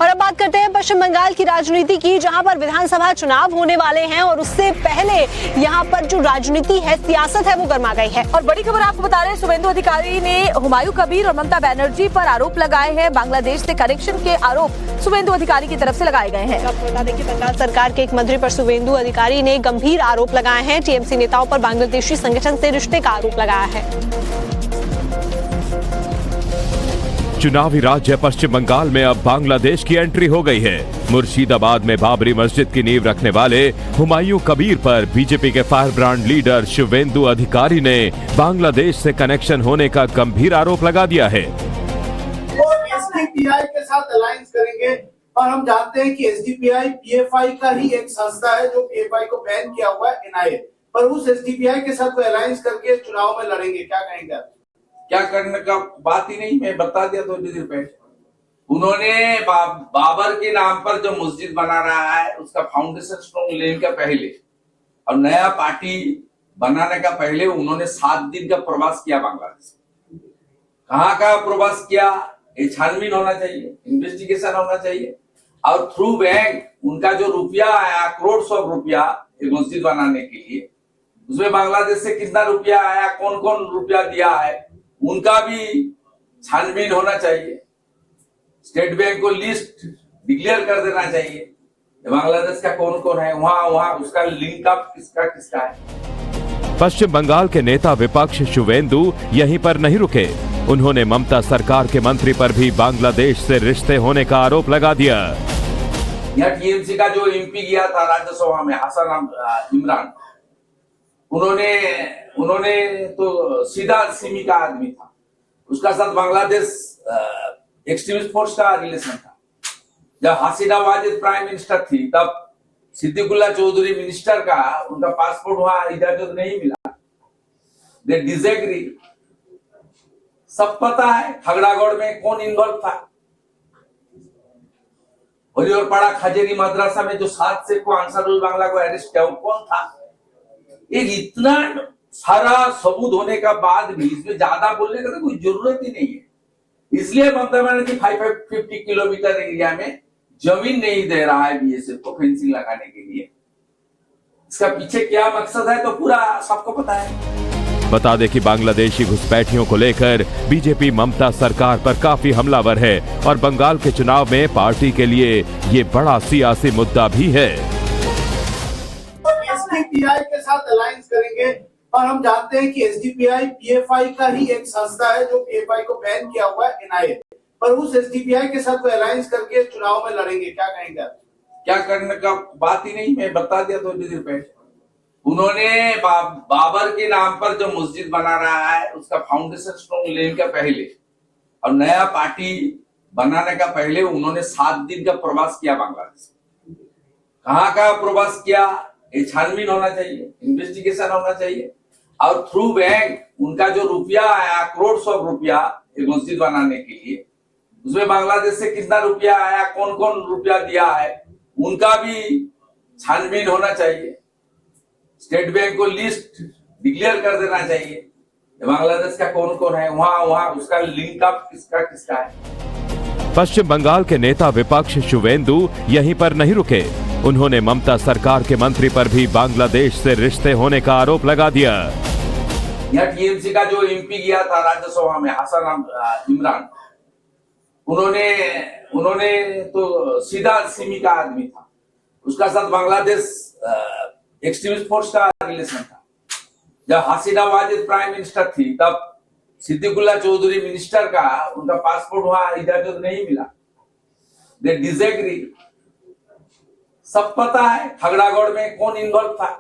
और अब बात करते हैं पश्चिम बंगाल की राजनीति की, जहां पर विधानसभा चुनाव होने वाले हैं और उससे पहले यहां पर जो राजनीति है, सियासत है, वो गर्मा गई है। और बड़ी खबर आपको बता रहे हैं, शुवेंदु अधिकारी ने हुमायूं कबीर और ममता बनर्जी पर आरोप लगाए हैं। बांग्लादेश से कनेक्शन के आरोप शुवेंदु अधिकारी की तरफ से लगाए गए हैं। आपको बता दें कि बंगाल सरकार के एक मंत्री पर शुवेंदु अधिकारी ने गंभीर आरोप लगाए हैं। टीएमसी नेताओं पर बांग्लादेशी संगठन से रिश्ते का आरोप लगाया है। चुनावी राज्य पश्चिम बंगाल में अब बांग्लादेश की एंट्री हो गई है। मुर्शिदाबाद में बाबरी मस्जिद की नींव रखने वाले हुमायूं कबीर पर बीजेपी के फायर ब्रांड लीडर शुवेंदु अधिकारी ने बांग्लादेश से कनेक्शन होने का गंभीर आरोप लगा दिया है। वो एसडीपीआई के साथ अलायंस करेंगे और हम जानते हैं कि एसडीपीआई पीएफआई का ही एक संस्था है जो पीएफआई को बैन किया हुआ है एनआईए, पर उस एसडीपीआई के साथ अलायंस करके चुनाव में लड़ेंगे। क्या कहेंगे आप? क्या करने का बात ही नहीं, मैं बता दिया थोड़ी देर पहले। उन्होंने बाबर के नाम पर जो मस्जिद बना रहा है उसका फाउंडेशन स्टोन लेने का पहले और नया पार्टी बनाने का पहले उन्होंने 7 दिन का प्रवास किया बांग्लादेश। कहाँ का प्रवास किया, ये छानबीन होना चाहिए, इन्वेस्टिगेशन होना चाहिए। और थ्रू बैंक उनका जो रुपया आया, करोड़ सौ रुपया एक मस्जिद बनाने के लिए, उसमें बांग्लादेश से कितना रुपया आया, कौन कौन रुपया दिया है, उनका भी छानबीन होना चाहिए। स्टेट बैंक को लिस्ट डिक्लेयर कर देना चाहिए, बांग्लादेश का कौन कौन है, वहां उसका लिंक अप किसका है। पश्चिम बंगाल के नेता विपक्ष शुवेंदु यहीं पर नहीं रुके। उन्होंने ममता सरकार के मंत्री पर भी बांग्लादेश से रिश्ते होने का आरोप लगा दिया। यहाँ टीएमसी का जो एमपी गया था राज्यसभा में, हसन इमरान, उन्होंने तो सीधा सिमी का आदमी था, उसका साथ बांग्लादेश एक्सट्रीमिस्ट फोर्स का रिलेशन था। जब हसीना वाजिद प्राइम मिनिस्टर थी तब सिद्दीकुल्ला चौधरी मिनिस्टर का उनका पासपोर्ट वहां इजाजत नहीं मिला, दे डिसएग्री। सब पता है खगड़ागढ़ में कौन इन्वॉल्व था। हरिहरपाड़ा खजेरी मदरसा में जो 7 से को अंसारुल बांग्ला को अरेस्ट किया, वो कौन था। एक इतना सारा सबूत होने का बाद भी इसमें ज्यादा बोलने का तो कोई जरूरत ही नहीं है। इसलिए ममता बनर्जी 550 किलोमीटर एरिया में जमीन नहीं दे रहा है बीएसएफ को फेंसिंग लगाने के लिए। इसका पीछे क्या मकसद है तो पूरा सबको पता है। बता दें कि बांग्लादेशी घुसपैठियों को लेकर बीजेपी ममता सरकार पर काफी हमलावर है और बंगाल के चुनाव में पार्टी के लिए ये बड़ा सियासी मुद्दा भी है। एसडीपीआई के साथ अलायंस करेंगे और हम जानते हैं कि एसडीपीआई पीएफआई का ही एक संस्था है जो पीएफआई को बैन किया हुआ है एनआईए, पर उस एसडीपीआई के साथ अलायंस करके चुनाव में लड़ेंगे। क्या कहेंगे आप? क्या करने का बात ही नहीं, मैं बता दिया थोड़ी देर पहले। उन्होंने बाबर के नाम पर जो मस्जिद बना रहा है उसका फाउंडेशन स्टोन लेने का पहले और नया पार्टी बनाने का पहले उन्होंने 7 दिन का प्रवास किया बांग्लादेश। कहाँ का प्रवास किया, ये छानबीन होना चाहिए, इन्वेस्टिगेशन होना चाहिए। और थ्रू बैंक उनका जो रुपया आया, करोड़ सौ रुपया एक मस्जिद बनाने के लिए, उसमें बांग्लादेश से कितना रुपया आया, कौन कौन रुपया दिया है, उनका भी छानबीन होना चाहिए। स्टेट बैंक को लिस्ट डिक्लेयर कर देना चाहिए, बांग्लादेश का कौन कौन है, वहां उसका लिंक अप किसका है। पश्चिम बंगाल के नेता विपक्ष शुवेंदु यहीं पर नहीं रुके। उन्होंने ममता सरकार के मंत्री पर भी बांग्लादेश से रिश्ते होने का आरोप लगा दिया। यहाँ टीएमसी का जो एमपी गया था राज्यसभा में, हसन इमरान, उन्होंने तो सीधा सिमी का आदमी था, उसका साथ बांग्लादेश एक्सट्रीमिस्ट फोर्स का रिलेशन था। जब हसीना वाजिद प्राइम मिनिस्टर थी तब सिद्दीकुल्ला चौधरी मिनिस्टर का उनका पासपोर्ट वहां इजाजत नहीं मिला, दे डिसएग्री। सब पता है खगड़ागढ़ में कौन इन्वॉल्व था।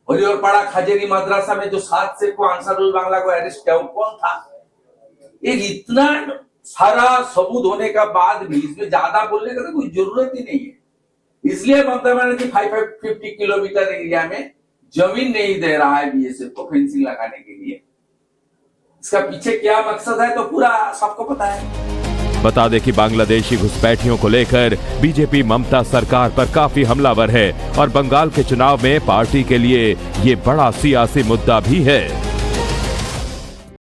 हरिहरपाड़ा खजेरी मदरसा में जो 7 से को अंसारुल बांग्ला को अरेस्ट किया, वो कौन था। एक इतना सारा सबूत होने का बाद भी इसमें ज्यादा बोलने का तो कोई जरूरत ही नहीं है। इसलिए ममता बनर्जी 550 किलोमीटर एरिया में जमीन नहीं दे रहा है बीएसएफ को फेंसिंग लगाने के लिए। इसका पीछे क्या मकसद है तो पूरा सबको पता है। बता दें कि बांग्लादेशी घुसपैठियों को लेकर बीजेपी ममता सरकार पर काफी हमलावर है और बंगाल के चुनाव में पार्टी के लिए ये बड़ा सियासी मुद्दा भी है।